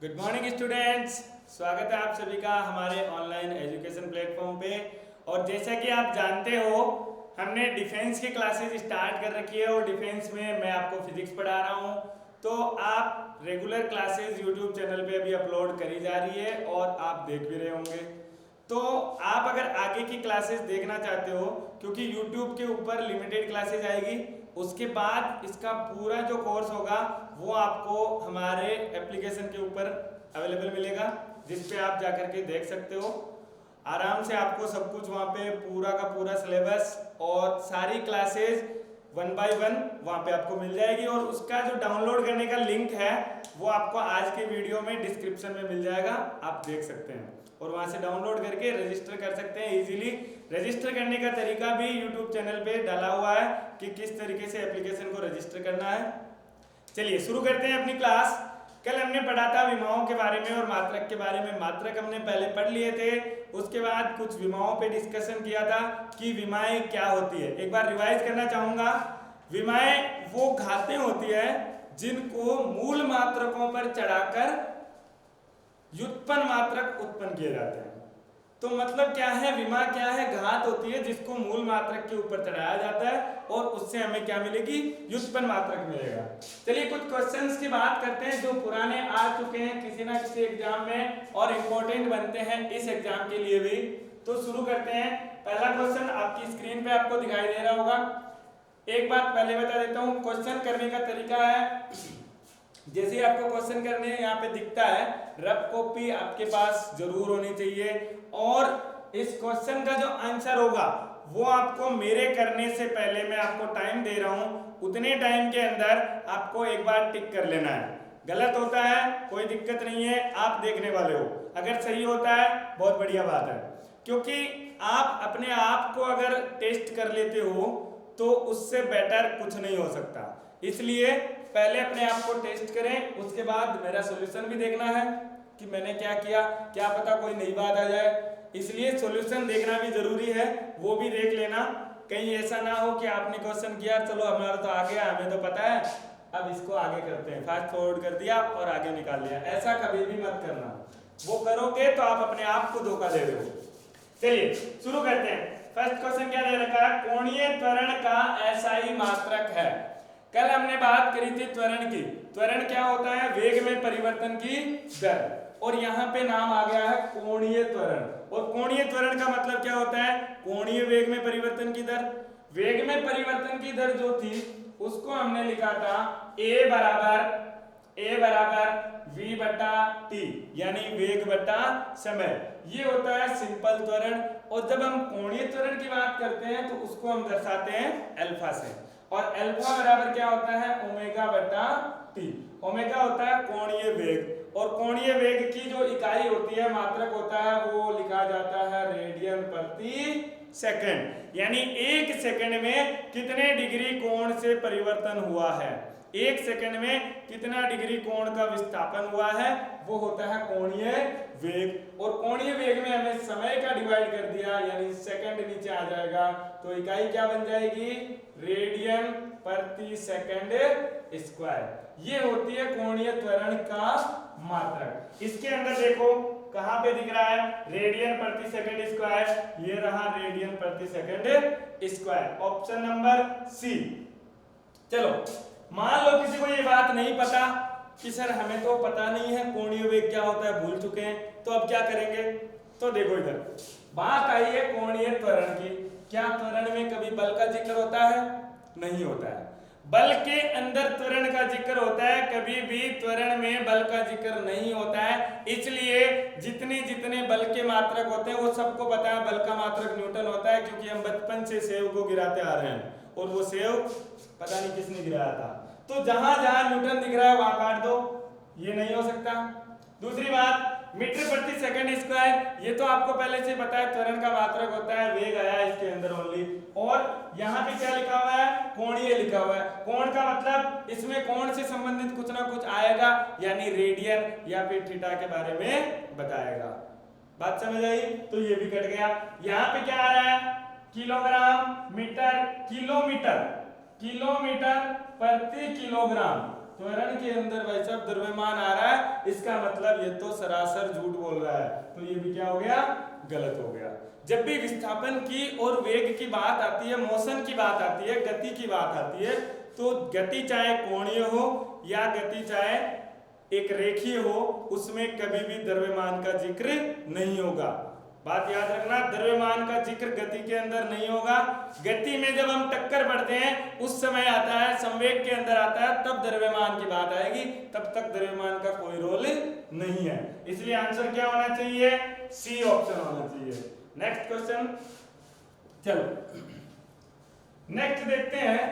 Good morning students. स्वागत है आप सभी का हमारे ऑनलाइन एजुकेशन प्लेटफॉर्म पे। और जैसा कि आप जानते हो हमने डिफेंस की क्लासेस स्टार्ट कर रखी है और डिफेंस में मैं आपको फिजिक्स पढ़ा रहा हूँ। तो आप रेगुलर क्लासेस यूट्यूब चैनल पे अभी अपलोड करी जा रही है और आप देख भी रहे होंगे। तो आप अगर आगे की क्लासेस देखना चाहते हो, क्योंकि यूट्यूब के ऊपर लिमिटेड क्लासेस आएगी, उसके बाद इसका पूरा जो कोर्स होगा वो आपको हमारे एप्लीकेशन के ऊपर अवेलेबल मिलेगा, जिस पे आप जाकर के देख सकते हो। आराम से आपको सब कुछ वहाँ पे पूरा का पूरा सिलेबस और सारी क्लासेस 1 बाय 1 वहाँ पे आपको मिल जाएगी। और उसका जो डाउनलोड करने का लिंक है वो आपको आज के वीडियो में डिस्क्रिप्शन में मिल जाएगा, आप देख सकते हैं और वहाँ से डाउनलोड करके रजिस्टर कर सकते हैं इजीली। रजिस्टर करने का तरीका भी यूट्यूब चैनल पे डाला हुआ है कि किस तरीके से एप्लीकेशन को रजिस्टर करना है। चलिए शुरू करते हैं अपनी क्लास। कल हमने पढ़ा था विमाओं के बारे में और मात्रक के बारे में। मात्रक हमने पहले पढ़ लिए थे, उसके बाद कुछ विमाओं पे डिस्कशन किया था कि विमाएं क्या होती है। एक बार रिवाइज करना चाहूंगा। विमाएं वो घातें होती है जिनको मूल मात्रकों पर चढ़ाकर व्युत्पन्न मात्रक उत्पन्न किए जाते हैं। तो मतलब क्या है, विमा क्या है? घात होती है जिसको मूल मात्रक के ऊपर चढ़ाया जाता है और उससे हमें क्या मिलेगी? व्युत्पन्न मात्रक मिलेगा। चलिए कुछ क्वेश्चंस की बात करते हैं जो पुराने आ चुके हैं किसी ना किसी एग्जाम में और इम्पोर्टेंट बनते हैं इस एग्जाम के लिए भी। तो शुरू करते हैं। पहला क्वेश्चन आपकी स्क्रीन पे आपको दिखाई दे रहा होगा। एक बात पहले बता देता हूँ, क्वेश्चन करने का तरीका है जैसे आपको क्वेश्चन करने यहाँ पे दिखता है, रफ कॉपी आपके पास जरूर होनी चाहिए और इस क्वेश्चन का जो आंसर होगा वो आपको मेरे करने से पहले, मैं आपको टाइम दे रहा हूँ, उतने टाइम के अंदर आपको एक बार टिक कर लेना है। गलत होता है कोई दिक्कत नहीं है, आप देखने वाले हो। अगर सही होता है बहुत बढ़िया बात है, क्योंकि आप अपने आप को अगर टेस्ट कर लेते हो तो उससे बेटर कुछ नहीं हो सकता। इसलिए पहले अपने आप को टेस्ट करें, उसके बाद मेरा सॉल्यूशन भी देखना है कि मैंने क्या किया, क्या पता कोई नई बात आ जाए। इसलिए सॉल्यूशन देखना भी जरूरी है, वो भी देख लेना। कहीं ऐसा ना हो कि आपने क्वेश्चन किया, चलो हमारा तो आ गया, हमें तो पता है, अब इसको आगे करते हैं, फास्ट फॉरवर्ड कर दिया और आगे निकाल लिया। ऐसा कभी भी मत करना, वो करोगे तो आप अपने आप को धोखा दे रहे हो। चलिए शुरू करते हैं। फर्स्ट क्वेश्चन क्या दे रखा है? कोणीय त्वरण का एसआई मात्रक है। कल हमने बात करी थी त्वरण की। त्वरण क्या होता है? वेग में परिवर्तन की दर। और यहाँ पे नाम आ गया है कोणीय त्वरण। और कोणीय त्वरण का मतलब क्या होता है? कोणीय वेग में परिवर्तन की दर। वेग में परिवर्तन की दर जो थी उसको हमने लिखा था a बराबर v बटा t, यानी वेग बटा समय। ये होता है सिंपल त्वरण। और जब हम कोणीय त्वरण की बात करते हैं तो उसको हम दर्शाते हैं अल्फा से। और अल्फा बराबर क्या होता है? ओमेगा बटा टी। ओमेगा होता है कोणीय वेग और कोणीय वेग की जो इकाई होती है, मात्रक होता है, वो लिखा जाता है रेडियन प्रति सेकंड। यानी एक सेकंड में कितने डिग्री कोण से परिवर्तन हुआ है, एक सेकंड में कितना डिग्री कोण का विस्थापन हुआ है, वो होता है कोणीय वेग। और कोणीय वेग में हमें समय का डिवाइड कर दिया, यानी सेकंड नीचे आ जाएगा, तो इकाई क्या बन जाएगी? रेडियन प्रति सेकंड स्क्वायर। ये होती है कोणीय त्वरण का मात्रक। इसके अंदर देखो कहां पे दिख रहा है? रेडियन प्रति सेकंड स्क्वायर। ये रहा रेडियन प्रति second square, option number C. चलो मान लो किसी को ये बात नहीं पता कि सर हमें तो पता नहीं है कोणीय वेग क्या होता है, भूल चुके हैं, तो अब क्या करेंगे? तो देखो इधर बात आई है कोणीय त्वरण की। क्या त्वरण में कभी बल का जिक्र होता है? नहीं होता है। बल के अंदर त्वरण का जिक्र होता है, कभी भी त्वरण में बल का जिक्र नहीं होता है। इसलिए जितने जितने बल के मात्रक होते हैं वो सबको पता है, बल का मात्रक न्यूटन होता है, क्योंकि हम बचपन से सेव को गिराते आ रहे हैं और वो सेव पता नहीं किसने गिराया था। तो जहां जहां न्यूटन दिख रहा है वहां काट दो, ये नहीं हो सकता। दूसरी बात, मीटर प्रति सेकंड स्क्वायर, ये तो आपको पहले से पता है, त्वरण का मात्रक होता है, वेग आया इसके अंदर ओनली। और यहाँ पे क्या लिखा हुआ है? कोणीय लिखा हुआ है। कोण का मतलब इसमें कोण से संबंधित कुछ ना कुछ आएगा, यानी रेडियन या फिर थीटा के बारे में बताएगा। बात समझ आई? तो ये भी कट गया। यहाँ पे क्या आ रहा है? किलोग्राम, मीटर, किलोमीटर, किलोमीटर प्रति किलोग्राम। त्वरण के अंदर भाई साहब द्रव्यमान आ रहा है इसका मतलब ये तो सरासर झूठ बोल रहा है, तो ये भी क्या हो गया, गलत हो गया। जब भी विस्थापन की और वेग की बात आती है, मोशन की बात आती है, गति की बात आती है, तो गति चाहे कोणीय हो या गति चाहे एक रेखीय हो, उसमें कभी भी द्रव्यमान का जिक्र नहीं होगा। बात याद रखना, द्रव्यमान का जिक्र गति के अंदर नहीं होगा। गति में जब हम टक्कर बढ़ते हैं उस समय आता है, संवेग के अंदर आता है, तब द्रव्यमान की बात आएगी, तब तक द्रव्यमान का कोई रोल नहीं है। इसलिए आंसर क्या होना चाहिए, सी ऑप्शन होना चाहिए। नेक्स्ट क्वेश्चन, चलो नेक्स्ट देखते हैं।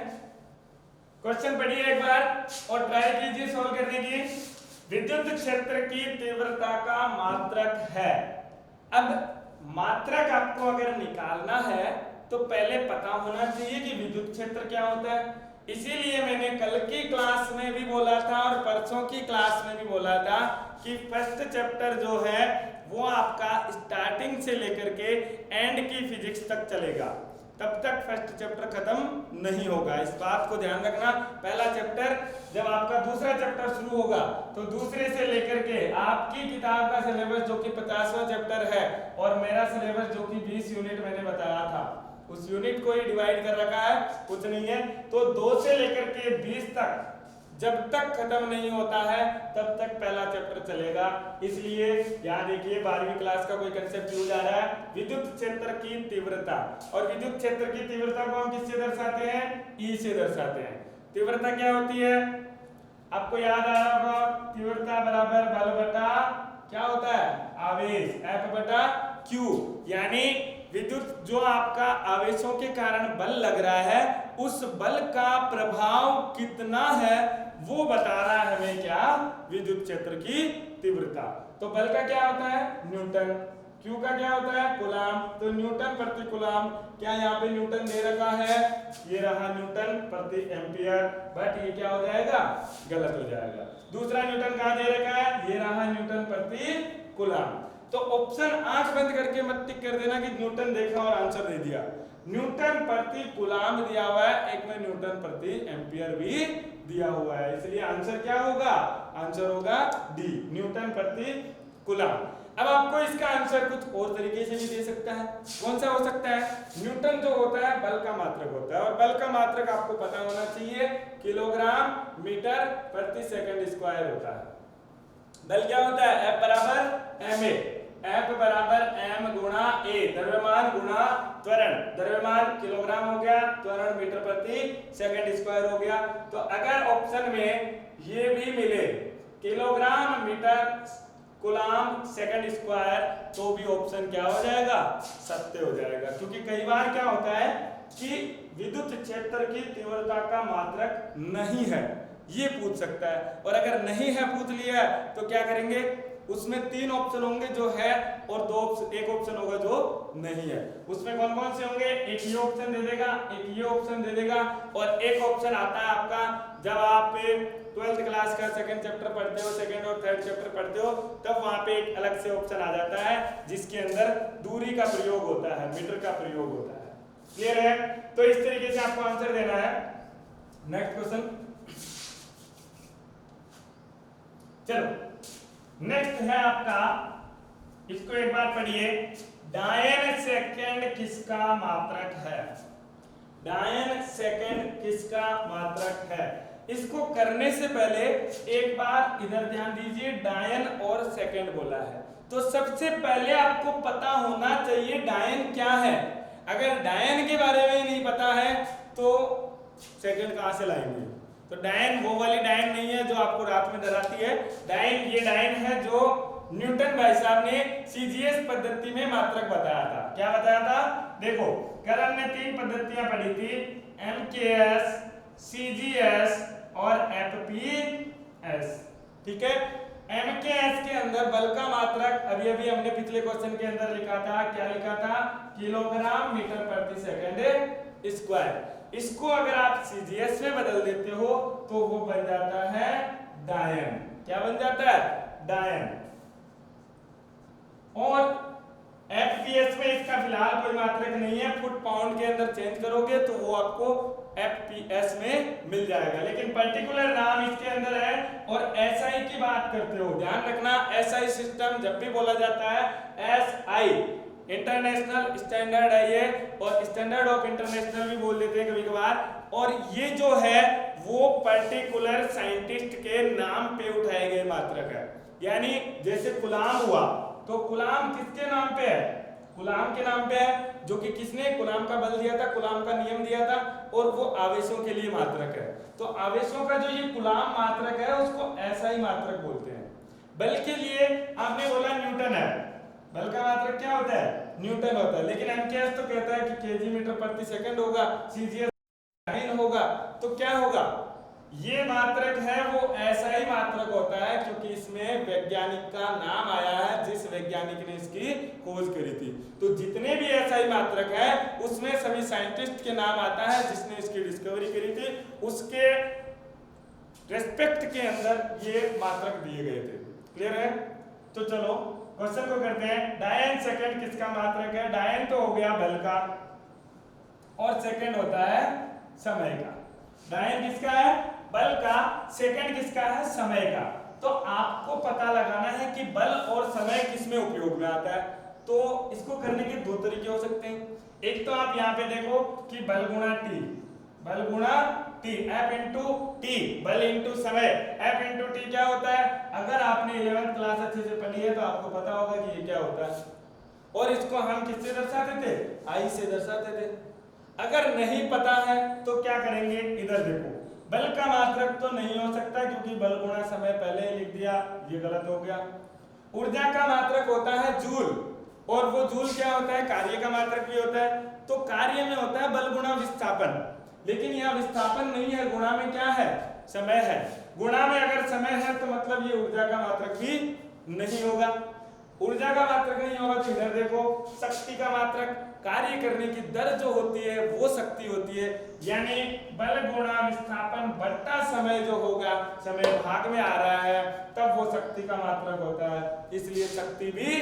क्वेश्चन पढ़िए एक बार और ट्राई कीजिए सॉल्व करने की। विद्युत क्षेत्र की तीव्रता का मात्रक है। अब मात्रक आपको अगर निकालना है तो पहले पता होना चाहिए कि विद्युत क्षेत्र क्या होता है। इसीलिए मैंने कल की क्लास में भी बोला था और परसों की क्लास में भी बोला था कि फर्स्ट चैप्टर जो है वो आपका स्टार्टिंग से लेकर के एंड की फिजिक्स तक चलेगा, तब तक फर्स्ट चैप्टर खत्म नहीं होगा। इस बात को ध्यान रखना। पहला चैप्टर जब आपका दूसरा चैप्टर शुरू होगा तो दूसरे से लेकर के आपकी किताब का सिलेबस जो कि 50वां चैप्टर है और मेरा सिलेबस जो कि 20 यूनिट मैंने बताया था, उस यूनिट को ही डिवाइड कर रखा है, कुछ नहीं है। तो 2 से लेकर के 20 तक जब तक खत्म नहीं होता है तब तक पहला चैप्टर चलेगा। इसलिए यहाँ देखिए 12वीं क्लास का कोई कंसेप्ट यूज आ रहा है, विद्युत क्षेत्र की तीव्रता। और विद्युत क्षेत्र की तीव्रता को हम किससे दर्शाते हैं, ई से दर्शाते हैं। तीव्रता क्या होती है, आपको याद आ रहा होगा, तीव्रता बराबर बल बटा क्या होता है, आवेश, F बटा Q। यानी विद्युत जो आपका आवेशों के कारण बल लग रहा है, उस बल का प्रभाव कितना है वो बता रहा है हमें क्या, विद्युत क्षेत्र की तीव्रता। तो बल का क्या होता है, न्यूटन। क्यू का क्या होता है, कूलाम। तो न्यूटन प्रति कूलाम, क्या यहाँ पे न्यूटन दे रखा है, ये रहा न्यूटन प्रति एम्पियर, बट ये क्या हो जाएगा, गलत हो जाएगा। दूसरा न्यूटन कहाँ दे रखा है, ये रहा न्यूटन प्रति कूलाम। तो ऑप्शन आंख बंद करके मत टिक कर देना कि न्यूटन देखा और आंसर दे दिया। न्यूटन प्रति कूलाम दिया हुआ है, एक में न्यूटन प्रति एम्पियर भी दिया हुआ है, इसलिए आंसर क्या होगा, आंसर होगा डी, न्यूटन प्रति कूलाम। अब आपको इसका आंसर कुछ और तरीके से भी दे सकता है। कौन सा हो सकता है, न्यूटन जो होता है बल का मात्रक होता है, और बल का मात्रक आपको पता होना चाहिए किलोग्राम मीटर प्रति सेकंड स्क्वायर होता है। बल क्या होता है, F बराबर ma, F बराबर m गुणा a, द्रव्यमान गुणा त्वरण, द्रव्यमान किलोग्राम हो गया, त्वरण मीटर प्रति सेकंड स्क्वायर हो गया। तो अगर ऑप्शन में ये भी मिले kilogram metre coulomb second square, तो भी ऑप्शन क्या हो जाएगा, सत्य हो जाएगा। क्योंकि कई बार क्या होता है कि विद्युत क्षेत्र की तीव्रता का मात्रक नहीं है, ये पूछ सकता है। और अगर नहीं है पूछ लिया तो क्या करेंगे, उसमें 3 ऑप्शन होंगे जो है और एक ऑप्शन होगा जो नहीं है। उसमें कौन कौन से होंगे, एक ये ऑप्शन दे देगा, एक ये ऑप्शन दे देगा, और एक ऑप्शन आता है आपका जब आप 12th क्लास का सेकंड चैप्टर पढ़ते हो, सेकंड और थर्ड चैप्टर पढ़ते हो, तब वहां पे एक अलग से ऑप्शन आ जाता है जिसके अंदर दूरी का प्रयोग होता है, मीटर का प्रयोग होता है। क्लियर है, तो इस तरीके से आपको आंसर देना है। नेक्स्ट क्वेश्चन, चलो नेक्स्ट है आपका, इसको एक बार पढ़िए। डायन सेकंड किसका मात्रक है, डायन सेकंड किसका मात्रक है। इसको करने से पहले एक बार इधर ध्यान दीजिए, डायन और सेकंड बोला है, तो सबसे पहले आपको पता होना चाहिए डायन क्या है। अगर डायन के बारे में नहीं पता है तो सेकंड कहां से लाएंगे। तो डायन वो वाली डायन नहीं है जो आपको रात में डराती है, डायन ये डायन है जो न्यूटन भाई साहब ने सीजीएस पद्धति में मात्रक बताया था। क्या बताया था, देखो कल हमने 3 पद्धतियां पढ़ी थी, एमकेएस, सीजीएस और एफपीएस। ठीक है, एमकेएस के अंदर बल का मात्रक अभी अभी हमने पिछले क्वेश्चन के अंदर लिखा था, क्या लिखा था, किलोग्राम मीटर प्रति सेकंड स्क्वायर। इसको अगर आप सीजीएस में बदल देते हो तो वो बन जाता है डायन। क्या बन जाता है, डायन। और FPS में इसका फिलहाल कोई मात्रक नहीं है, फुट पाउंड के अंदर चेंज करोगे तो वो आपको FPS में मिल जाएगा, लेकिन पर्टिकुलर नाम इसके अंदर है। और SI की बात करते हो, ध्यान रखना SI सिस्टम जब भी बोला जाता है, SI इंटरनेशनल स्टैंडर्ड है ये, और स्टैंडर्ड ऑफ इंटरनेशनल भी बोल देते हैं कभी कभार। और ये जो है वो पर्टिकुलर साइंटिस्ट के नाम पे उठाए गए मात्रक है। यानी जैसे गुलाम हुआ तो गुलाम किसके नाम पे है? गुलाम के नाम पे है, जो कि किसने गुलाम का बल दिया था, गुलाम का नियम दिया था, और वो आवेशों के लिए मात्रक है। तो आवेशों का जो ये गुलाम मात्रक है उसको ऐसा ही मात्रक बोलते हैं। बल के लिए आपने बोला न्यूटन है, बल का मात्रक क्या होता है? न्यूटन होता है, लेकिन एमकेएस तो कहता है कि केजी मीटर प्रति सेकंड होगा, सीजीएस होगा, तो क्या होगा? ये मात्रक है वो ऐसा ही मात्रक होता है, क्योंकि इसमें वैज्ञानिक का नाम आया है जिस वैज्ञानिक ने इसकी खोज करी थी। तो जितने भी ऐसा ही मात्रक है उसमें सभी साइंटिस्ट के नाम आता है जिसने इसकी डिस्कवरी करी थी, उसके रेस्पेक्ट के अंदर ये मात्रक दिए गए थे। क्लियर है? तो चलो क्वेश्चन को करते हैं। डायन सेकंड किसका मात्रक है? डायन तो हो गया बल का, और सेकंड होता है समय का। डायन किसका है? बल का। सेकंड किसका है? समय का। तो आपको पता लगाना है कि बल और समय किसमें उपयोग में आता है। तो इसको करने के दो तरीके हो सकते हैं। एक तो आप यहाँ पे देखो कि बल गुणा टी, बल गुणा टी, F इंटू टी, बल इंटू समय। F इंटू टी क्या होता है? अगर आपने 11th क्लास अच्छे से पढ़ी है तो आपको पता होगा कि ये क्या होता है। और इसको हम किससे दर्शाते थे? आई से दर्शाते थे। अगर नहीं पता है तो क्या करेंगे? इधर देखो, बल का मात्रक तो नहीं हो सकता क्योंकि बल गुणा समय पहले ही लिख दिया, ये गलत हो गया। ऊर्जा का मात्रक होता है जूल, और वो जूल क्या होता है? कार्य का मात्रक भी होता है। तो कार्य में होता है बल गुणा विस्थापन, लेकिन यहाँ विस्थापन नहीं है, गुणा में क्या है? समय है। गुणा में अगर समय है तो मतलब ये ऊर्जा का मात्रक भी नहीं होगा। ऊर्जा का मात्रक नहीं होगा तो इधर देखो, शक्ति का मात्रक, कार्य करने की दर जो होती है वो शक्ति होती है। यानी बल गुणा विस्थापन बट्टा समय जो होगा, समय भाग में आ रहा है, तब वो शक्ति का मात्रक होता है, इसलिए शक्ति भी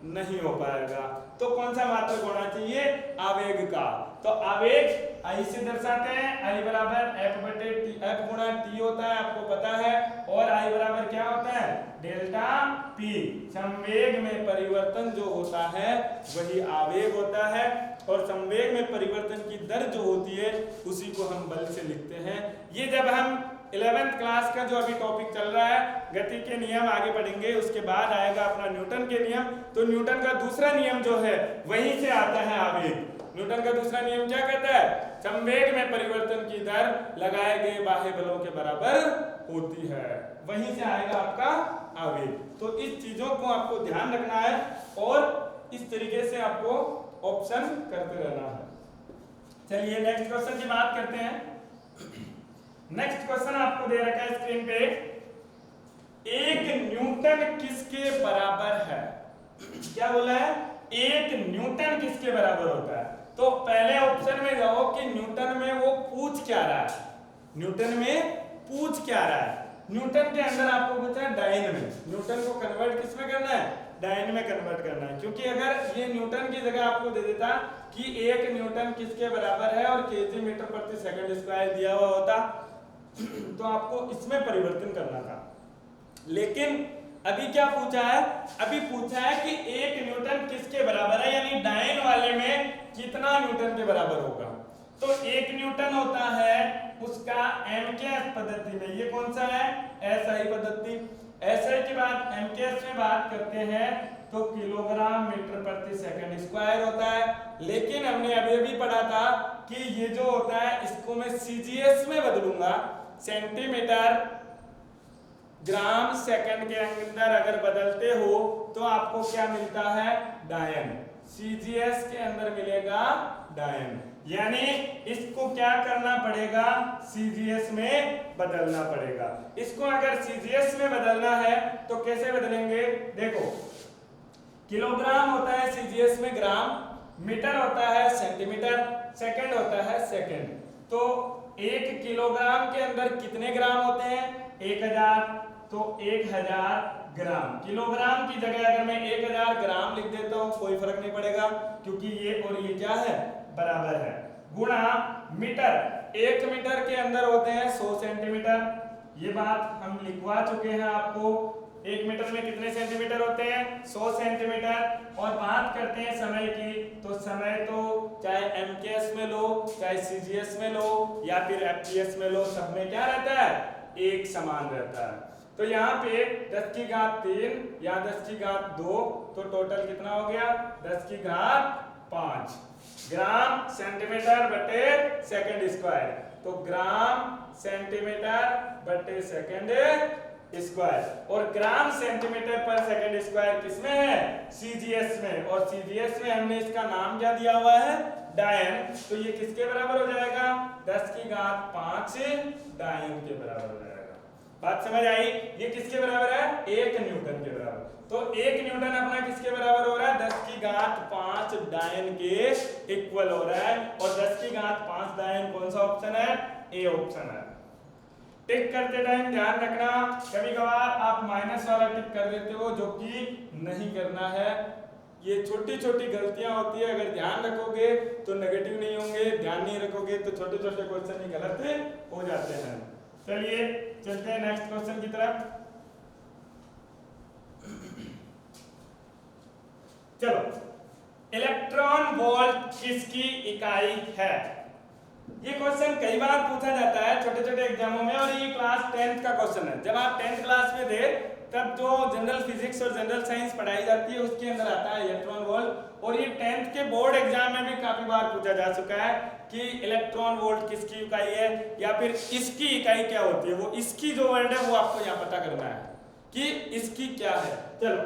नहीं हो पाएगा। तो कौन सा मात्रक होना चाहिए? आवेग का। तो आवेग आई से दर्शाते हैं, आई बराबर F बटे टी, F गुणा टी होता है, आपको पता है। और आई बराबर क्या होता है? Delta P. संवेग में परिवर्तन जो होता है वही आवेग होता है, और संवेग में परिवर्तन की दर जो होती है उसी को हम बल से लिखते हैं। ये जब हम 11th क्लास का जो अभी टॉपिक चल रहा है, गति के नियम आगे पढ़ेंगे, उसके बाद आएगा अपना न्यूटन के नियम। तो न्यूटन का दूसरा नियम जो है वहीं से आता है आवेग। न्यूटन का दूसरा नियम क्या कहता है? संवेग में परिवर्तन की दर लगाए गए बाह्य बलों के बराबर होती है, वहीं से आएगा आपका आवेग। तो इस चीजों को आपको ध्यान रखना है और इस तरीके से आपको ऑप्शन करते रहना है। चलिए नेक्स्ट क्वेश्चन की बात करते हैं। नेक्स्ट क्वेश्चन आपको दे रखा है स्क्रीन पे, एक न्यूटन किसके बराबर है? क्या बोला है? एक न्यूटन किसके बराबर होता है? तो पहले ऑप्शन में जाओ कि न्यूटन में वो पूछ क्या रहा है, न्यूटन में पूछ क्या रहा है। न्यूटन के अंदर आपको पूछा है डायन में, न्यूटन को कन्वर्ट किस में करना है? डायन में कन्वर्ट करना है। क्योंकि अगर ये न्यूटन की जगह आपको दे देता कि एक न्यूटन किसके बराबर है और केजी मीटर प्रति सेकंड स्क्वायर दिया हुआ होता तो आपको इसमें परिवर्तन करना था। लेकिन अभी क्या पूछा है? अभी पूछा है कि एक न्यूटन किसके बराबर है, यानी डायन वाले में कितना न्यूटन के बराबर होगा। तो एक न्यूटन होता है उसका एमकेएस पद्धति में, ये कौन सा है? एसआई पद्धति। एसआई की बात एमकेएस में बात करते हैं तो किलोग्राम मीटर प्रति सेकंड स्क्वायर होता है। लेकिन हमने अभी अभी पढ़ा था कि ये जो होता है इसको मैं सीजीएस में बदलूंगा, सेंटीमीटर ग्राम सेकंड के अंदर अगर बदलते हो तो आपको क्या मिलता है? डायन। सीजीएस के अंदर मिलेगा डायन, यानी इसको क्या करना पड़ेगा? सीजीएस में बदलना पड़ेगा। इसको अगर सीजीएस में बदलना है तो कैसे बदलेंगे? देखो, किलोग्राम होता है सीजीएस में ग्राम, मीटर होता है सेंटीमीटर, सेकंड होता है सेकंड। तो 1 किलोग्राम के अंदर कितने ग्राम होते हैं? 1000। तो 1000 ग्राम। किलोग्राम की जगह अगर मैं 1000 ग्राम लिख देता हूं कोई फर्क नहीं पड़ेगा, क्योंकि ये और ये क्या है, बराबर है। गुणा मीटर, 1 मीटर के अंदर होते हैं 100 सेंटीमीटर। ये बात हम लिखवा चुके हैं आपको। 1 मीटर में कितने सेंटीमीटर होते हैं, 100 सेंटीमीटर। और बात करते हैं समय की, तो समय तो चाहे एमकेएस में लो, चाहे सीजीएस में लो, या फिर एफपीएस में लो, सब में क्या रहता है, एक समान रहता है। तो यहाँ पे 10 की घात 3 या 10 की घात 2, तो टोटल कितना हो गया, 10 की घात 5 ग्राम सेंटीमीटर बटे सेकंड स्क्वायर। तो ग्राम सेंटीमीटर बटे सेकंड स्क्वायर। और ग्राम सेंटीमीटर पर सेकंड स्क्वायर किसमें है, सीजीएस में। और सीजीएस में हमने इसका नाम क्या दिया हुआ है, डायन। तो ये किसके बराबर हो जाएगा, 10 की घात 5 डायन के बराबर हो जाएगा। बात समझ आई, ये किसके बराबर है, 1 न्यूटन के बराबर। तो 1 न्यूटन अपना किसके बराबर हो रहा है, 10 की घात 5 डायन के इक्वल हो रहा है। और 10 की घात 5 डायन कौन सा ऑप्शन है, ए ऑप्शन है। टिक करते टाइम ध्यान रखना, कभी कभार आप माइनस वाला टिक कर देते हो, जो कि नहीं करना है। ये छोटी छोटी गलतियां होती है, अगर ध्यान रखोगे तो नेगेटिव नहीं होंगे, ध्यान नहीं रखोगे तो छोटे छोटे क्वेश्चन ही गलत हो जाते हैं। चलिए चलते हैं नेक्स्ट क्वेश्चन की तरफ। चलो, इलेक्ट्रॉन वोल्ट किसकी इकाई है। ये क्वेश्चन कई बार पूछा जाता है छोटे छोटे एग्जामों में, और ये क्लास 10th का क्वेश्चन है। जब आप 10th क्लास में थे तब जो जनरल फिजिक्स और जनरल साइंस पढ़ाई जाती है उसके अंदर आता है इलेक्ट्रॉन वोल्ट। और ये 10th के बोर्ड एग्जाम में भी काफी बार पूछा जा चुका है कि इलेक्ट्रॉन वोल्ट किसकी इकाई है, या फिर इसकी इकाई क्या होती है। वो इसकी जो वर्ड है वो आपको यहाँ पता करना है कि इसकी क्या है। चलो,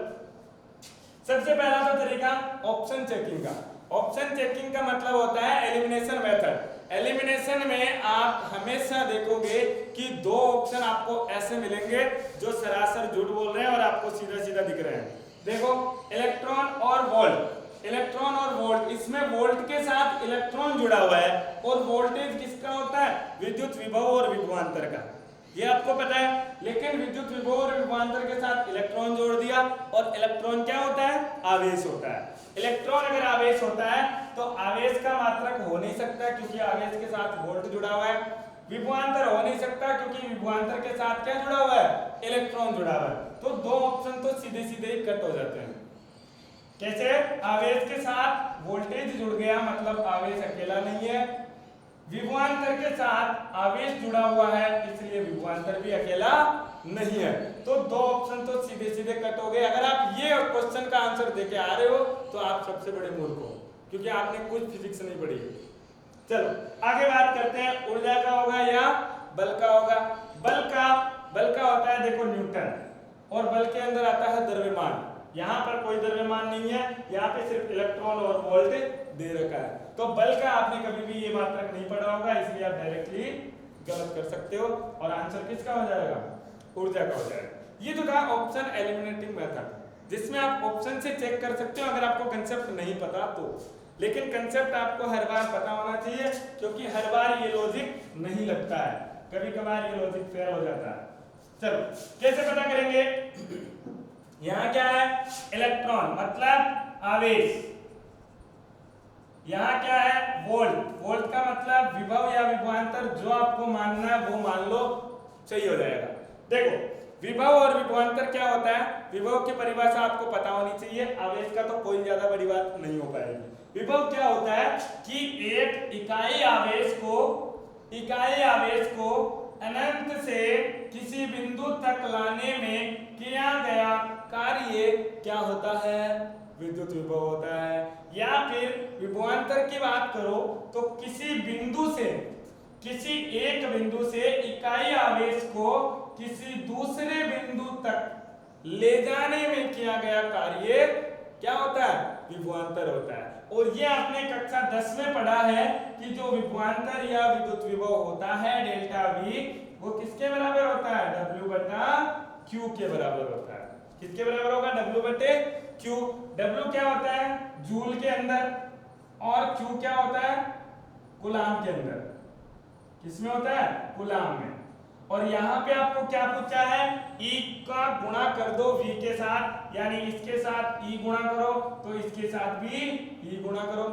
सबसे पहला तो तरीका ऑप्शन चेकिंग का। ऑप्शन चेकिंग का मतलब होता है एलिमिनेशन मेथड। एलिमिनेशन में आप हमेशा देखोगे कि 2 ऑप्शन आपको ऐसे मिलेंगे जो सरासर झूठ बोल रहे हैं और आपको सीधा सीधा दिख रहे हैं। देखो, इलेक्ट्रॉन और वोल्ट, इलेक्ट्रॉन और वोल्ट, इसमें वोल्ट के साथ इलेक्ट्रॉन जुड़ा हुआ है। और वोल्टेज किसका होता है, विद्युत विभव और विभवांतर का, ये आपको पता है। लेकिन विद्युत विभव और विभवांतर के साथ इलेक्ट्रॉन जोड़ दिया, और इलेक्ट्रॉन क्या होता है, आवेश होता है। इलेक्ट्रॉन अगर आवेश होता है तो आवेश का मात्रक हो नहीं सकता, क्योंकि आवेश के साथ वोल्ट जुड़ा हुआ है। विभवांतर हो नहीं सकता, क्योंकि विभवांतर के साथ क्या जुड़ा हुआ है, इलेक्ट्रॉन जुड़ा हुआ है। तो 2 ऑप्शन तो सीधे सीधे ही कट हो जाते हैं। कैसे, आवेश के साथ वोल्टेज जुड़ गया, मतलब आवेश अकेला नहीं है। विभवांतर के साथ आवेश जुड़ा हुआ है, इसलिए विभवांतर भी अकेला नहीं है। तो 2 ऑप्शन तो सीधे सीधे कट हो गए। अगर आप ये क्वेश्चन का आंसर देके आ रहे हो तो आप सबसे बड़े मूर्ख हो, क्योंकि आपने कुछ फिजिक्स नहीं पढ़ी। चलो आगे बात करते हैं, ऊर्जा का होगा या बल का होगा। बल का होता है, देखो, न्यूटन, और बल के अंदर आता है द्रव्यमान। यहाँ पर कोई द्रव्यमान नहीं है, यहाँ पे सिर्फ इलेक्ट्रॉन और वोल्ट दे रखा है। तो बल का आपने कभी भी ये मात्रक नहीं पढ़ा होगा, इसलिए आप डायरेक्टली गलत कर सकते हो, और आंसर किसका हो जाएगा, ऊर्जा का हो जाएगा। ये तो था ऑप्शन एलिमिनेटिंग मेथड, जिसमें आप ऑप्शन से चेक कर सकते हो अगर आपको कंसेप्ट नहीं पता तो। लेकिन कंसेप्ट आपको हर बार पता होना चाहिए, क्योंकि हर बार ये लॉजिक नहीं लगता है, कभी कभार ये लॉजिक फेल हो जाता है। चलो कैसे पता करेंगे, यहाँ क्या है, इलेक्ट्रॉन मतलब आवेश। यहाँ क्या है, वोल्ट, वोल्ट का मतलब विभव या विभवांतर, जो आपको मानना है वो मान लो, सही हो जाएगा। देखो, विभव और विभवांतर क्या होता है, विभव की परिभाषा आपको पता होनी चाहिए, आवेश का तो कोई ज्यादा बड़ी बात नहीं हो पाएगी। विभव क्या होता है कि एक इकाई आवेश को अनंत से किसी बिंदु तक लाने में किया गया कार्य क्या होता है, विद्युत विभव होता है। या फिर विभवांतर की बात करो तो किसी एक बिंदु से इकाई आवेश को किसी दूसरे बिंदु तक ले जाने में किया गया कार्य क्या होता है, विभवांतर होता है। और ये आपने कक्षा 10 में पढ़ा है कि जो विभवांतर या विद्युत विभव होता है डेल्टा V, वो किसके बराबर होता है, W बटा Q के बराबर होता है। किसके बराबर होगा, W बटे Q। W क्या होता है, जूल के अंदर, और Q क्या होता है, कूलाम के अंदर। किसमें होता है, कूलाम में। और यहाँ पे आपको क्या पूछा है, e का गुणा कर दो v के साथ, यानी इसके साथ e गुणा करो तो इसके साथ भी e गुणा करो।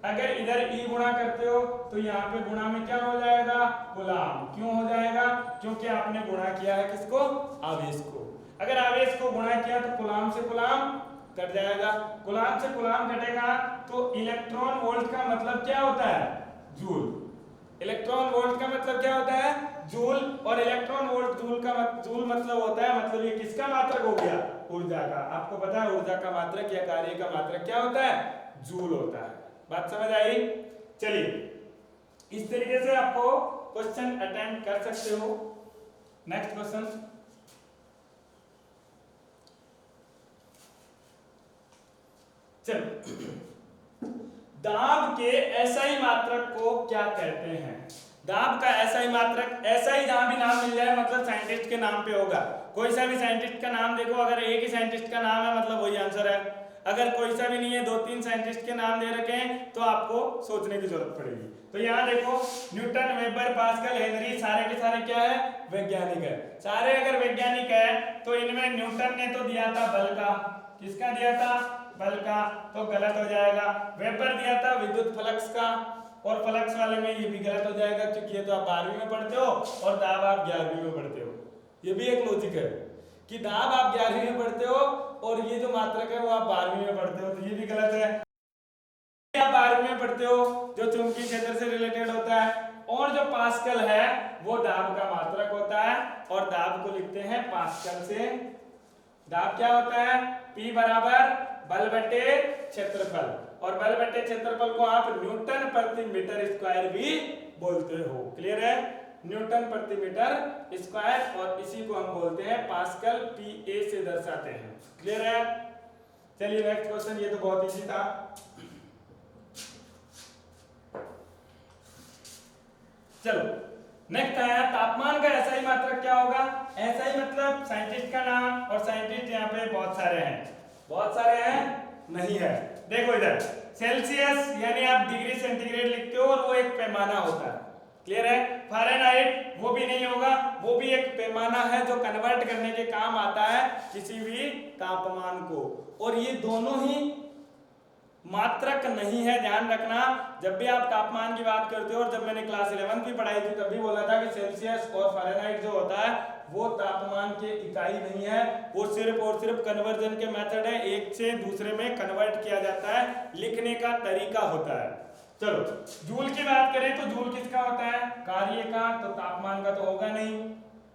अगर इधर e गुणा करते हो तो यहाँ पे गुणा में क्या हो जाएगा, गुलाम। क्यों हो जाएगा, क्योंकि आपने गुणा किया है किसको, आवेश को। अगर आवेश को गुणा किया तो गुलाम से गुलाम कट जाएगा, गुलाम से गुलाम कटेगा तो इलेक्ट्रॉन वोल्ट का मतलब क्या होता है, जूल। इलेक्ट्रॉन वोल्ट का मतलब क्या होता है, जूल। और इलेक्ट्रॉन वोल्ट जूल मतलब होता है, मतलब ये किसका मात्रक हो गया, ऊर्जा का। आपको पता है ऊर्जा का मात्रक या कार्य का मात्रक क्या होता है, जूल होता है। बात समझ आई। चलिए इस तरीके से आपको क्वेश्चन अटेम्प्ट कर सकते हो। नेक्स्ट क्वेश्चन, चलो, दाब के एसआई मात्रक को क्या कहते हैं। दाब का एसआई मात्रक, एसआई जहां भी नाम मिल जाए मतलब साइंटिस्ट के नाम पे होगा। कोई सा भी साइंटिस्ट का नाम देखो, अगर एक ही साइंटिस्ट का नाम है मतलब वही आंसर है। अगर कोई सा भी नहीं है, 2-3 साइंटिस्ट के नाम दे रखे हैं तो आपको सोचने की जरूरत पड़ेगी। तो यहाँ देखो न्यूटन, वेबर, पास्कल, हेनरी, सारे के सारे क्या है, वैज्ञानिक है। सारे अगर वैज्ञानिक है तो इनमें न्यूटन ने तो दिया था बल का, किसका दिया था, बल का, तो गलत हो जाएगा। वेबर दिया था विद्युत फ्लक्स का, और फ्लक्स वाले में ये भी गलत हो जाएगा क्योंकि ये तो आप 12वीं में पढ़ते हो और दाब आप 11वीं में पढ़ते हो। ये भी एक लॉजिक है कि दाब आप 11वीं में पढ़ते हो और ये जो मात्रक है वो आप 12वीं में पढ़ते हो, तो ये भी गलत है। आप 12वीं में पढ़ते हो जो चुंबकीय क्षेत्र से रिलेटेड होता है, और जो पास्कल है वो दाब का मात्रक होता है, और दाब को लिखते हैं पास्कल से। दाब क्या होता है, P बराबर बल बटे क्षेत्रफल, और बल बटे क्षेत्रफल को आप न्यूटन प्रति मीटर स्क्वायर भी बोलते हो। क्लियर है, न्यूटन प्रति मीटर स्क्वायर, और इसी को हम बोलते हैं पास्कल, PA से दर्शाते हैं। क्लियर है। चलिए नेक्स्ट क्वेश्चन, ये तो बहुत इजी था। चलो नेक्स्ट आया, तापमान का एसआई मात्रक क्या होगा। एसआई मतलब साइंटिस्ट का नाम, और साइंटिस्ट यहाँ पे बहुत सारे हैं, बहुत सारे हैं नहीं है। देखो इधर सेल्सियस यानी आप डिग्री सेंटीग्रेड लिखते हो और वो एक पैमाना होता है। क्लियर है। फ़ारेनहाइट वो भी नहीं होगा, वो भी एक पैमाना है जो कन्वर्ट करने के काम आता है किसी भी तापमान को, और ये दोनों ही मात्रक नहीं है, ध्यान रखना। जब भी आप तापमान की बात करते हो, और जब मैंने क्लास 11 की पढ़ाई थी तभी बोला था कि सेल्सियस और फ़ारेनहाइट जो होता है वो तापमान के इकाई नहीं है, वो सिर्फ और सिर्फ कन्वर्जन के मेथड है, एक से दूसरे में कन्वर्ट किया जाता है, लिखने का तरीका होता है। चलो जूल की बात करें तो जूल किसका होता है, कार्य का, तो तापमान का तो होगा नहीं,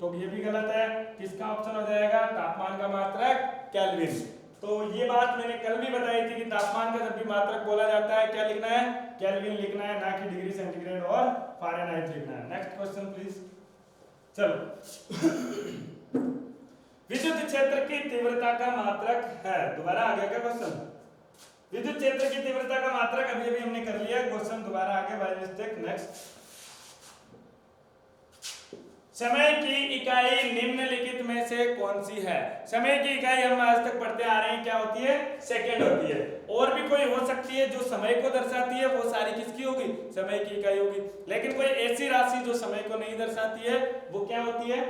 तो ये भी गलत है। किसका ऑप्शन हो जाएगा, तापमान का मात्रक केल्विन। तो ये बात मैंने कल भी बताई थी कि तापमान का जब भी मात्रक बोला जाता है क्या लिखना है, केल्विन लिखना है, ना कि डिग्री सेंटीग्रेड और फ़ारेनहाइट लिखना है। Next question please. चलो विद्युत क्षेत्र की तीव्रता का मात्रक है, दोबारा आ गया क्या क्वेश्चन। विद्युत क्षेत्र की तीव्रता का मात्रक अभी अभी हमने कर लिया, क्वेश्चन दोबारा आ गया बाय मिस्टेक। नेक्स्ट, समय की इकाई निम्नलिखित में से कौन सी है। समय की इकाई हम आज तक पढ़ते आ रहे हैं, क्या होती है, सेकंड होती है। और भी कोई हो सकती है जो समय को दर्शाती है, वो सारी किसकी होगी, समय की इकाई होगी। लेकिन कोई ऐसी राशि जो समय को नहीं दर्शाती है वो क्या होती है,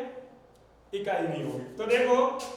इकाई नहीं होगी। तो देखो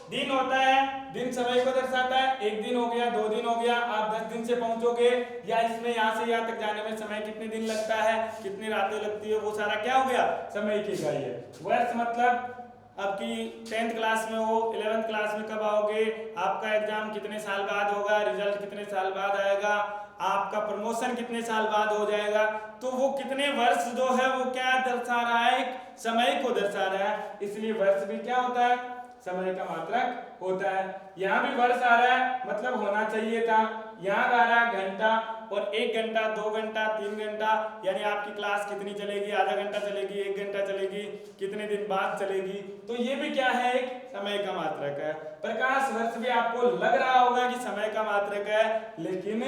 दिन होता है, दिन समय को दर्शाता है, एक दिन हो गया, 2 दिन हो गया, आप 10 दिन से पहुंचोगे, या इसमें यहाँ से यहाँ तक जाने में समय कितने दिन लगता है, कितनी रातें लगती है, वो सारा क्या हो गया, समय की इकाई है। वर्ष मतलब आपकी 10th क्लास में हो, 11th क्लास में कब आओगे, आपका एग्जाम कितने साल बाद होगा, रिजल्ट कितने साल बाद आएगा, आपका प्रमोशन कितने साल बाद हो जाएगा, तो वो कितने वर्ष जो है वो क्या दर्शा रहा है, समय को दर्शा रहा है। इसलिए वर्ष भी क्या होता है, समय का मात्रक होता है। यहाँ भी वर्ष आ रहा है मतलब होना चाहिए था, यहाँ आ रहा है घंटा, और 1 घंटा, 2 घंटा, 3 घंटा, यानी आपकी क्लास कितनी चलेगी, आधा घंटा चलेगी, 1 घंटा चलेगी, कितने दिन बाद चलेगी, तो ये भी क्या है, एक समय का मात्रक है। प्रकाश वर्ष भी आपको लग रहा होगा कि समय का मात्रक है, लेकिन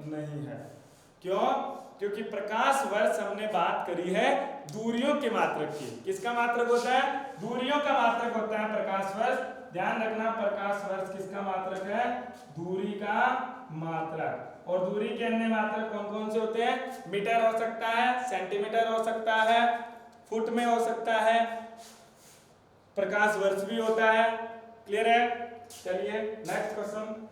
नहीं है। क्यों, क्योंकि प्रकाश वर्ष हमने बात करी है दूरियों के मात्रक की। किसका मात्रक होता है, दूरियों का मात्रक होता है प्रकाश वर्ष। ध्यान रखना, प्रकाश वर्ष किसका मात्रक है, दूरी का मात्रक। और दूरी के अन्य मात्रक कौन कौन से होते हैं, मीटर हो सकता है, सेंटीमीटर हो सकता है, फुट में हो सकता है, प्रकाश वर्ष भी होता है। क्लियर है? चलिए नेक्स्ट क्वेश्चन,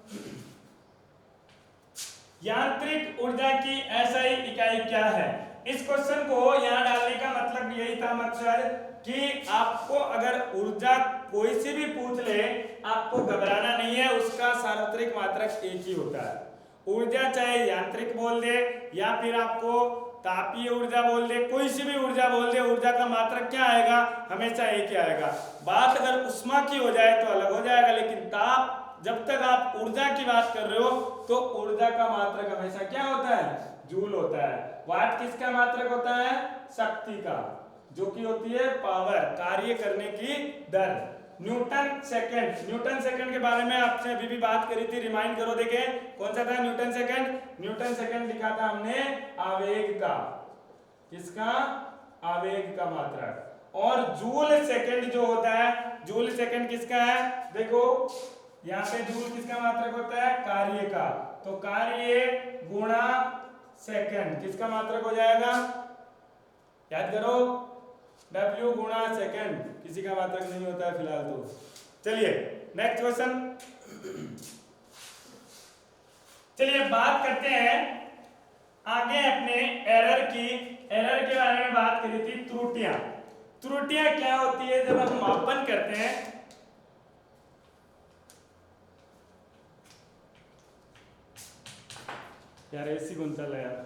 यांत्रिक ऊर्जा की एसआई इकाई क्या है? इस क्वेश्चन को यहाँ डालने का मतलब यही था मकसद कि आपको अगर ऊर्जा कोई से भी पूछ ले, आपको घबराना नहीं है, उसका सार्वत्रिक मात्रक एक ही होता है। ऊर्जा चाहे यांत्रिक बोल दे या फिर आपको तापीय ऊर्जा बोल दे, कोई सी भी ऊर्जा बोल दे, ऊर्जा का मात्रक क्या आएगा? हमेशा एक ही आएगा। बात अगर उष्मा की हो जाए तो अलग हो जाएगा, लेकिन ताप, जब तक आप ऊर्जा की बात कर रहे हो तो ऊर्जा का मात्रक हमेशा क्या होता है? जूल होता है। वाट किसका मात्रक होता है? शक्ति का, जो कि होती है पावर, कार्य करने की दर। न्यूटन सेकंड, न्यूटन सेकंड के बारे में आपसे अभी भी बात करी थी, रिमाइंड करो। देखें कौन सा था न्यूटन सेकंड? न्यूटन सेकंड लिखा था हमने आवेग का, किसका? आवेग का मात्रक। और जूल सेकंड जो होता है, जूल सेकंड किसका है? देखो यहाँ पे जूल किसका मात्रक होता है? कार्य का। तो कार्य गुणा सेकंड किसका मात्रक हो जाएगा? याद करो, W गुणा सेकंड किसी का मात्रक नहीं होता है फिलहाल तो। चलिए नेक्स्ट क्वेश्चन, चलिए बात करते हैं आगे अपने एरर की। एरर के बारे में बात करी थी, त्रुटियां। त्रुटियां क्या होती है? जब हम मापन करते हैं, यार ऐसी गुंता लगा।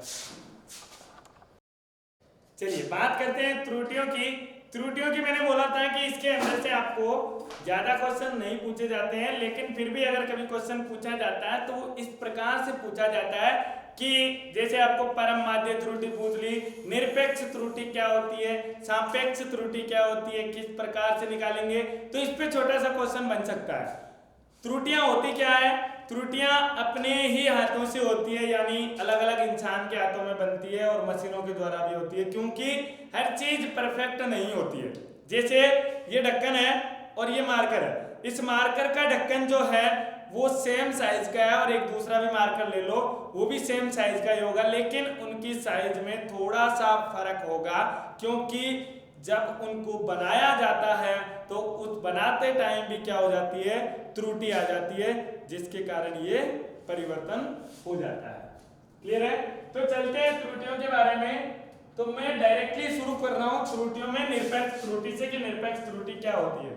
चलिए बात करते हैं त्रुटियों की। त्रुटियों की मैंने बोला था कि इसके अंदर से आपको ज्यादा क्वेश्चन नहीं पूछे जाते हैं, लेकिन फिर भी अगर कभी क्वेश्चन पूछा जाता है तो वो इस प्रकार से पूछा जाता है कि जैसे आपको परम माध्य त्रुटि पूछ ली, निरपेक्ष त्रुटि क्या होती है, सापेक्ष त्रुटि क्या होती है, किस प्रकार से निकालेंगे, तो इस पे छोटा सा क्वेश्चन बन सकता है। त्रुटियां होती क्या है? त्रुटियां अपने ही हाथों से होती है, यानी अलग अलग इंसान के हाथों में बनती है और मशीनों के द्वारा भी होती है, क्योंकि हर चीज परफेक्ट नहीं होती है। जैसे ये ढक्कन है और ये मार्कर है, इस मार्कर का ढक्कन जो है वो सेम साइज का है, और एक दूसरा भी मार्कर ले लो वो भी सेम साइज का ही होगा, लेकिन उनकी साइज में थोड़ा सा फर्क होगा, क्योंकि जब उनको बनाया जाता है तो उस बनाते टाइम भी क्या हो जाती है? त्रुटि आ जाती है, जिसके कारण ये परिवर्तन हो जाता है। क्लियर है? तो चलते हैं त्रुटियों के बारे में। तो मैं डायरेक्टली शुरू कर रहा हूं त्रुटियों में निरपेक्ष त्रुटि से कि निरपेक्ष त्रुटि क्या होती है।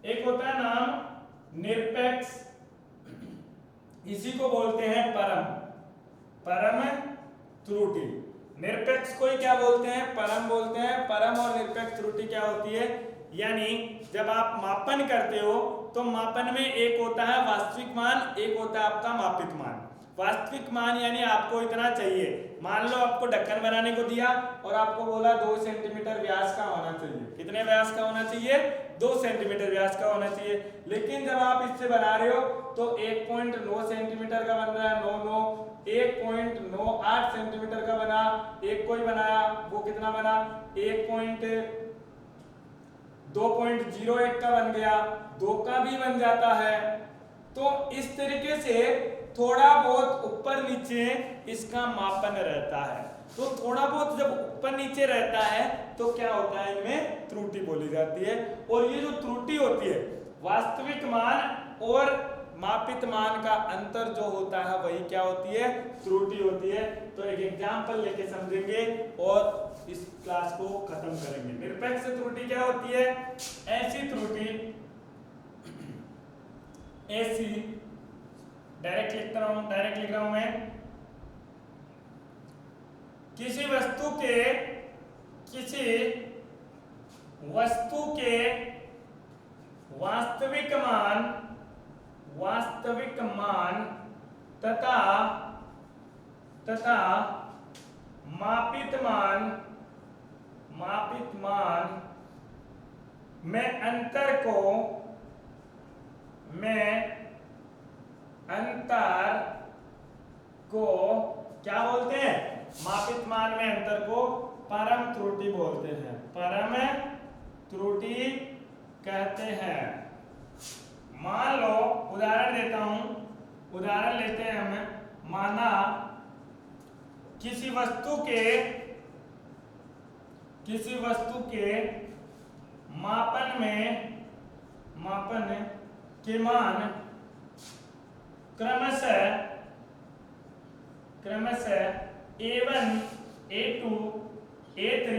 एक होता है नाम निरपेक्ष, इसी को बोलते हैं परम, परम त्रुटि। निरपेक्ष को ही क्या बोलते हैं? परम बोलते हैं। परम और निरपेक्ष त्रुटि क्या होती है? यानी जब आप मापन करते हो तो मापन में एक होता है वास्तविक मान, एक होता है आपका मापित मान। वास्तविक मान यानी आपको इतना चाहिए, मान लो आपको ढक्कन बनाने को दिया और आपको बोला 2 सेंटीमीटर व्यास का होना चाहिए। कितने व्यास का होना चाहिए? 2 सेंटीमीटर व्यास का होना चाहिए। लेकिन जब आप इससे बना रहे हो तो 1.9 सेंटीमीटर का बन रहा है, 1.98 सेंटीमीटर का बना, एक कोई बनाया वो कितना बना? 2.01 का बन गया, 2 का भी बन जाता है। तो इस तरीके से थोड़ा बहुत ऊपर नीचे इसका मापन रहता है। तो थोड़ा बहुत जब ऊपर नीचे रहता है तो क्या होता है? इनमें त्रुटि बोली जाती है। और ये जो त्रुटि होती है, वास्तविक मान और मापित मान का अंतर जो होता है वही क्या होती है? त्रुटि होती है। तो एक एग्जांपल लेके समझेंगे और इस क्लास को खत्म करेंगे। निरपेक्ष त्रुटि क्या होती है? ऐसी त्रुटि, ऐसी डायरेक्ट लिख रहा हूं मैं, किसी वस्तु के वास्तविक मान तथा मापित मान में अंतर को क्या बोलते हैं? मापित मान में अंतर को परम त्रुटि बोलते हैं, परम त्रुटि कहते हैं। मान लो उदाहरण देता हूं, उदाहरण लेते हैं हम, माना किसी वस्तु के मापन में मापन के मान क्रमशः A1 A2 A3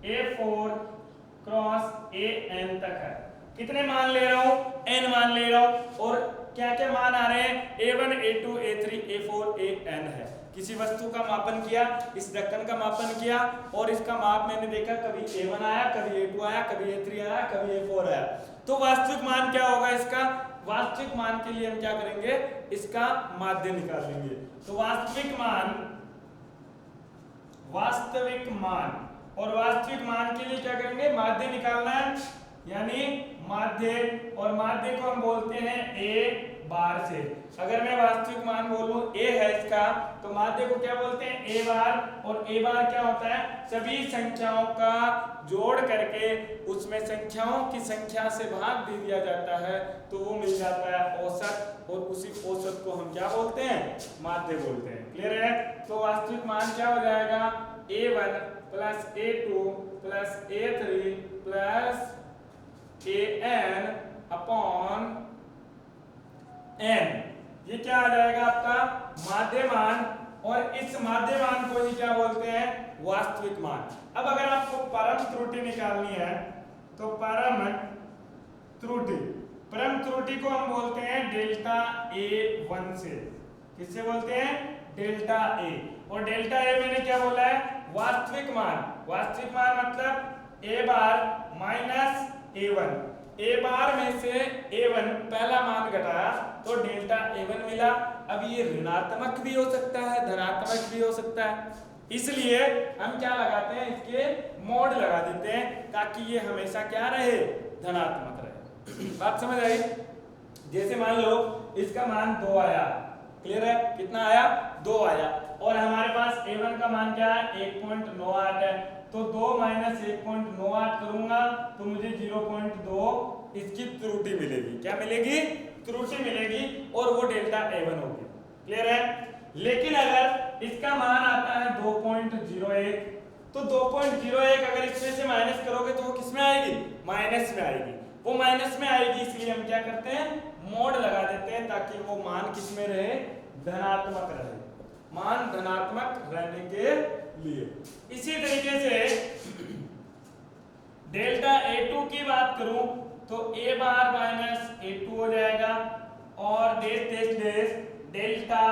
A4 cross AN तक है। कितने मान ले रहा हूं? n मान ले रहा हूं। और क्या क्या मान आ रहे हैं? A1 A2 A3 A4 AN है। किसी वस्तु का मापन किया, इस ढक्कन का मापन किया और इसका माप मैंने देखा, कभी A1 आया, कभी A2 आया, कभी A3 आया, कभी A4 आया। तो वास्तविक मान क्या होगा इसका? वास्तविक मान के लिए हम क्या करेंगे? इसका माध्य निकाल लेंगे। तो वास्तविक मान और वास्तविक मान के लिए क्या करेंगे? माध्य निकालना है, यानी माध्य, और माध्य को हम बोलते हैं A बार से। अगर मैं वास्तविक मान बोलूं A है इसका, तो माध्य को क्या बोलते हैं? A बार। और A बार क्या होता है? सभी संख्याओं का जोड़ करके उसमें संख्याओं की संख्या से भाग दे दिया जाता है, तो वो मिल जाता है औसत, और उसी औसत को हम क्या बोलते हैं? माध्य बोलते हैं। क्लियर है? तो वास्तविक मान क्या हो जाएगा? A1 plus A2 plus A3 plus AN upon n। ये क्या आ जाएगा? आपका माध्य मान। और इस माध्य मान को ही क्या बोलते हैं? वास्तविक मान। अब अगर आपको परम त्रुटि निकालनी है, तो परम त्रुटि को हम बोलते हैं डेल्टा A1 से। किससे बोलते हैं? Delta A। और डेल्टा A मैंने क्या बोला है? वास्तविक मान। वास्तविक मान मतलब A bar minus A1। A बार में से A1 पहला मान घटाया तो डेल्टा A1 मिला। अब ये ऋणात्मक भी हो सकता है, धनात्मक भी हो सकता है, इसलिए हम क्या लगाते हैं? इसके मोड लगा देते हैं, ताकि ये हमेशा क्या रहे? धनात्मक रहे। बात समझ आई? जैसे मान लो इसका मान 2 आया। क्लियर है? कितना आया? 2 आया। और हमारे पास A1 का मान क्या है? 1.98 है। तो 2 माइनस 1.98 करूंगा तो मुझे 0.2 इसकी त्रुटि मिलेगी। क्या मिलेगी? त्रुटि मिलेगी, और वो डेल्टा A1 होगी। क्लियर है? लेकिन अगर इसका मान आता है 2.01, तो 2.01 अगर इसमें से माइनस करोगे तो वो किस में आएगी? माइनस में आएगी। वो माइनस में आएगी, इसलिए हम क्या करते हैं? मोड लगा देते हैं, ताकि वो मान किस में रहे? धनात्मक रहे। मान धनात्मक रहने के लिए। इसी तरीके से डेल्टा A2 की बात करूं तो A बार माइनस A2 हो जाएगा। और डेल्टा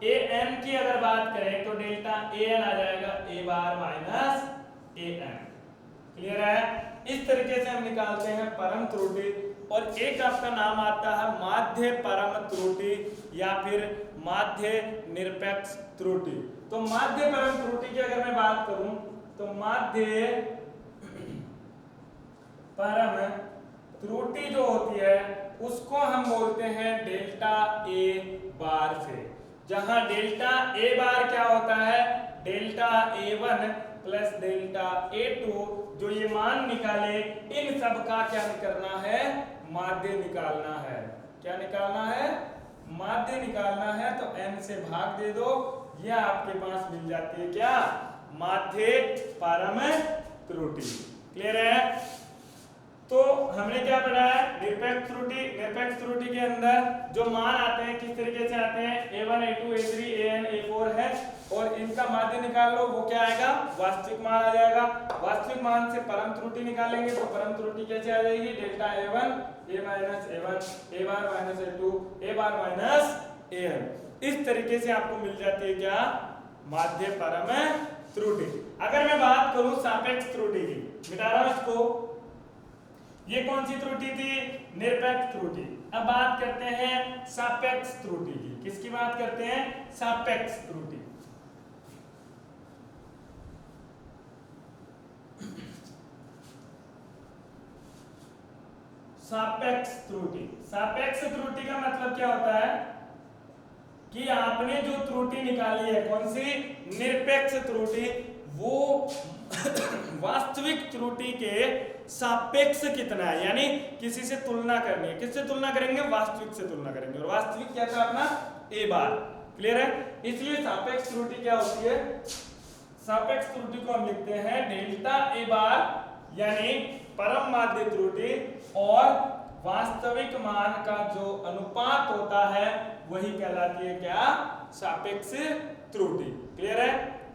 AN की अगर बात करें तो डेल्टा AN आ जाएगा A bar minus AN। Clear है? इस तरीके से हम निकालते हैं परम त्रुटि। और एक आपका नाम आता है माध्य परम त्रुटि या फिर माध्य निरपेक्ष त्रुटि। तो माध्य परम त्रुटि की अगर मैं बात करूं तो माध्य परम त्रुटि जो होती है उसको हम बोलते हैं डेल्टा A बार से। जहां डेल्टा A बार क्या होता है? Delta A1 plus delta A2, जो ये मान निकाले, इन सब का क्या करना है? माध्य निकालना है। क्या निकालना है? माध्य निकालना है। तो n से भाग दे दो, यह आपके पास मिल जाती है क्या? माध्य परम त्रुटि। क्लियर है? तो हमने क्या पढ़ा है? निरपेक्ष त्रुटि। निरपेक्ष त्रुटि के अंदर जो मान आते हैं किस तरीके से आते हैं? A1 A2 A3 AN A4 है, और इनका माध्य निकाल लो, वो क्या आएगा? वास्तविक मान आ जाएगा। वास्तविक मान से परम त्रुटि निकालेंगे तो परम त्रुटि कैसे आ जाएगी? Delta A1 A minus A1 A bar minus A2 A bar minus AN। इस तरीके से आपको मिल जाती है क्या? माध्य परम त्रुटि। अगर मैं बात करूं सापेक्ष त्रुटि की, मिटा रहा हूं इसको। ये कौन सी त्रुटि थी? निरपेक्ष त्रुटि। अब बात करते हैं सापेक्ष त्रुटि की। किसकी बात करते हैं? सापेक्ष त्रुटि। सापेक्ष त्रुटि। सापेक्ष त्रुटि का मतलब क्या होता है? कि आपने जो त्रुटि निकाली है, कौन सी? निरपेक्ष त्रुटि, वो वास्तविक त्रुटि के सापेक्ष कितना है, यानी किसी से तुलना करनी है। किससे तुलना करेंगे? वास्तविक से तुलना करेंगे। और वास्तविक क्या था अपना? A bar. क्लियर है? इसलिए सापेक्ष त्रुटि क्या होती है? सापेक्ष त्रुटि को हम लिखते हैं डेल्टा A बार, यानी परम माध्य त्रुटि, और वास्तविक मान का जो अनुपात होता है वही कहलाती है क्या, सापेक्ष त्रुटि। क्लियर है,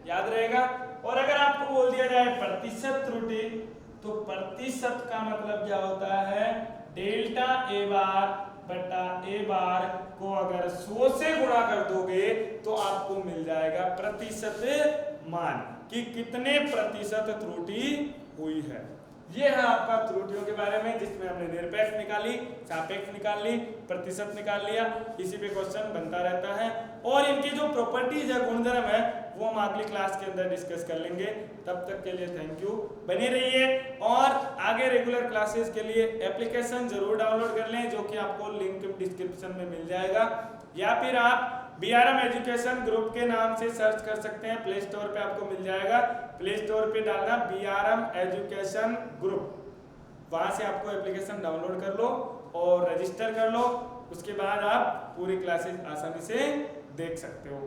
याद रहेगा। और अगर आपको बोल दिया जाए प्रतिशत त्रुटि, तो प्रतिशत का मतलब क्या होता है, डेल्टा ए बार बटा ए बार को अगर 100 से गुणा कर दोगे तो आपको मिल जाएगा प्रतिशत मान कि कितने प्रतिशत त्रुटि हुई है। ये है आपका त्रुटियों के बारे में, जिसमें हमने निरपेक्ष निकाली, सापेक्ष निकाल ली, प्रतिशत निकाल लिया। इसी पे क्वेश्चन बनता रहता है। और इनकी जो प्रॉपर्टीज है, गुणधर्म है, वो हम अगली क्लास के अंदर डिस्कस कर लेंगे। तब तक के लिए थैंक यू, बने रहिए। और आगे रेगुलर क्लासेस के लिए एप्लीकेशन जरूर डाउनलोड कर लें, जो कि आपको लिंक डिस्क्रिप्शन में मिल जाएगा, या फिर आप BRM एजुकेशन ग्रुप के नाम से सर्च कर सकते हैं। प्ले स्टोर पे आपको मिल जाएगा, प्ले स्टोर पे डालना BRM एजुकेशन ग्रुप, वहां से आपको एप्लीकेशन डाउनलोड कर लो और रजिस्टर कर लो। उसके बाद आप पूरी क्लासेस आसानी से देख सकते हो।